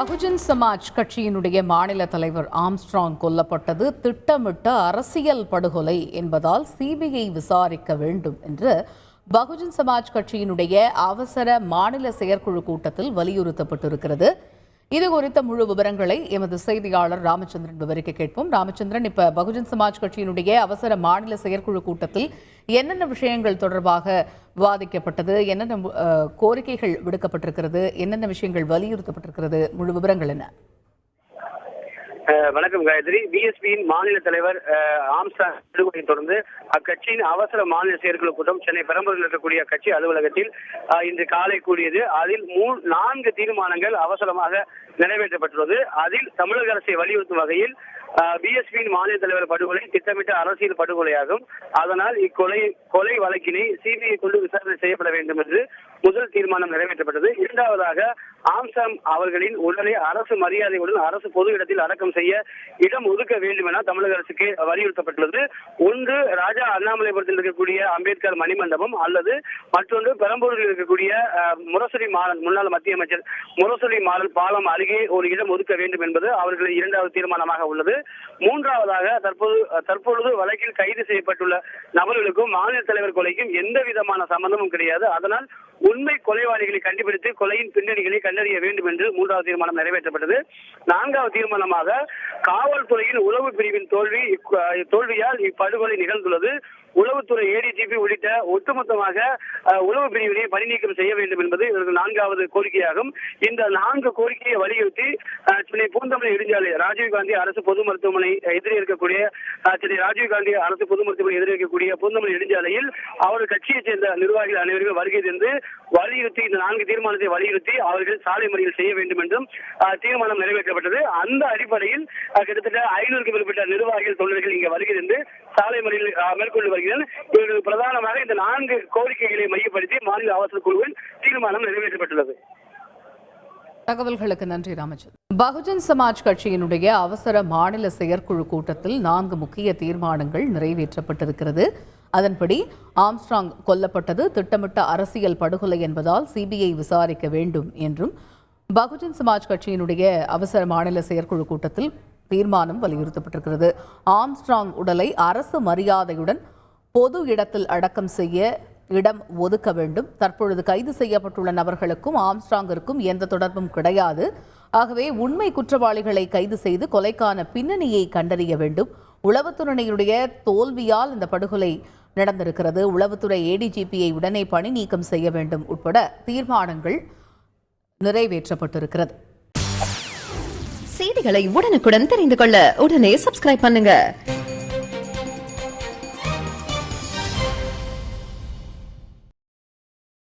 பகுஜன் சமாஜ் கட்சியினுடைய மாநில தலைவர் ஆம்ஸ்ட்ராங் கொல்லப்பட்டது திட்டமிட்ட அரசியல் படுகொலை என்பதால் சிபிஐ விசாரிக்க வேண்டும் என்று பகுஜன் சமாஜ் கட்சியினுடைய அவசர மாநில செயற்குழு கூட்டத்தில் வலியுறுத்தப்பட்டிருக்கிறது. இது குறித்த முழு விவரங்களை எமது செய்தியாளர் ராமச்சந்திரன் விவரிக்க கேட்போம். ராமச்சந்திரன், இப்ப பகுஜன் சமாஜ் கட்சியினுடைய அவசர மாநில செயற்குழு கூட்டத்தில் என்னென்ன விஷயங்கள் தொடர்பாக விவாதிக்கப்பட்டது, என்னென்ன கோரிக்கைகள் விடுக்கப்பட்டிருக்கிறது, என்னென்ன விஷயங்கள் வலியுறுத்தப்பட்டிருக்கிறது, முழு விவரங்கள் என்ன? வணக்கம் காயத்ரி. பிஎஸ்பியின் மாநில தலைவர் ஆம்ஸ்ட்ராங் விடுதலையை தொடர்ந்து அக்கட்சியின் அவசர மாநில செயற்குழு கூட்டம் சென்னை பெரம்பூரில் இருக்கக்கூடிய கட்சி அலுவலகத்தில் இன்று காலை கூடியது. அதில் 4 தீர்மானங்கள் அவசரமாக நிறைவேற்றப்பட்டுள்ளது. அதில் தமிழக அரசை வலியுறுத்தும் வகையில் பிஎஸ்பியின் மாநில தலைவர் படுகொலை திட்டமிட்ட அரசியல் படுகொலையாகும். அதனால் கொலை வழக்கினை சிபிஐ கொண்டு விசாரணை செய்யப்பட வேண்டும் என்று முதல் தீர்மானம் நிறைவேற்றப்பட்டது. இரண்டாவதாக ஆம்ஸ்ட்ராங் அவர்களின் உடலை அரசு மரியாதையுடன் அரசு பொது இடத்தில் அடக்கம் செய்ய இடம் ஒதுக்க வேண்டும் என தமிழக அரசுக்கு வலியுறுத்தப்பட்டுள்ளது. ஒன்று ராஜா அண்ணாமலைபுரத்தில் இருக்கக்கூடிய அம்பேத்கர் மணிமண்டபம், அல்லது மற்றொன்று பெரம்பூரில் இருக்கக்கூடிய முரசொலி மாறன், முன்னாள் மத்திய அமைச்சர் முரசொலி மாறன் பாலம் அருகே ஒரு இடம் ஒதுக்க வேண்டும் என்பது அவர்களின் இரண்டாவது தீர்மானமாக உள்ளது. மூன்றாவதாக தற்பொழுது வழக்கில் கைது செய்யப்பட்டுள்ள நபர்களுக்கும் மாநில தலைவர் கொலைக்கும் எந்த விதமான சம்பந்தமும் கிடையாது. அதனால் உண்மை கொலைவாளிகளை கண்டுபிடித்து கொலையின் பின்னணிகளை கண்டறிய வேண்டும் என்று மூன்றாவது தீர்மானம் நிறைவேற்றப்பட்டது. நான்காவது தீர்மானமாக காவல்துறையின் உளவு பிரிவின் தோல்வியால் இப்படுகொலை நிகழ்ந்துள்ளது. உளவுத்துறை ஏடிஜிபி உள்ளிட்ட ஒட்டுமொத்தமாக உளவு பிரிவினை பணி நீக்கம் செய்ய வேண்டும் என்பது இவர்கள் நான்காவது கோரிக்கையாகும். இந்த 4 கோரிக்கையை வலியுறுத்தி சென்னை பூந்தமல்லி நெடுஞ்சாலை ராஜீவ்காந்தி அரசு பொது மருத்துவமனை எதிரே இருக்கக்கூடிய பூந்தமல்லி நெடுஞ்சாலையில் அவர்கள் கட்சியைச் சேர்ந்த நிர்வாகிகள் அனைவரும் வருகை தந்து வலியுறுத்தி இந்த 4 தீர்மானத்தை வலியுறுத்தி அவர்கள் சாலை மறியல் செய்ய வேண்டும் என்றும் தீர்மானம் நிறைவேற்றப்பட்டது. அந்த அடிப்படையில் கிட்டத்தட்ட 500க்கும் மேற்பட்ட நிர்வாகிகள் தொண்டர்கள் இங்கே வருகை தந்து சாலை மறியல் மேற்கொண்டு வருகிறார். இவர்கள் பிரதானமாக இந்த 4 கோரிக்கைகளை மையப்படுத்தி மாநில அவசர குழுவில் தீர்மானம் நிறைவேற்றப்பட்டுள்ளது. தகவல்களுக்கு நன்றி ராமச்சந்திரன். பகுஜன் சமாஜ் கட்சியினுடைய அவசர மாநில செயற்குழு கூட்டத்தில் 4 முக்கிய தீர்மானங்கள் நிறைவேற்றப்பட்டிருக்கிறது. அதன்படி ஆம்ஸ்ட்ராங் கொல்லப்பட்டது திட்டமிட்ட அரசியல் படுகொலை என்பதால் சிபிஐ விசாரிக்க வேண்டும் என்றும் பகுஜன் சமாஜ் கட்சியினுடைய அவசர மாநில செயற்குழு கூட்டத்தில் தீர்மானம் வலியுறுத்தப்பட்டிருக்கிறது. ஆம்ஸ்ட்ராங் உடலை அரசு மரியாதையுடன் பொது இடத்தில் அடக்கம் செய்ய இடம் ஒதுக்க வேண்டும். தற்பொழுது கைது செய்யப்பட்டுள்ள நபர்களுக்கும் ஆம்ஸ்ட்ராங்கிற்கும் எந்த தொடர்பும் கிடையாது. ஆகவே உண்மை குற்றவாளிகளை கைது செய்து கொலைக்கான பின்னணியை கண்டறிய வேண்டும். உளவுத்துறையினுடைய தோல்வியால் இந்த படுகொலை நடந்திருக்கிறது. உளவுத்துறை ஏடிஜிபியை உடனே பணி நீக்கம் செய்ய வேண்டும் உட்பட தீர்மானங்கள் நிறைவேற்றப்பட்டிருக்கிறது. செய்திகளை உடனுக்குடன் தெரிந்து கொள்ள உடனே சப்ஸ்கிரைப் பண்ணுங்க.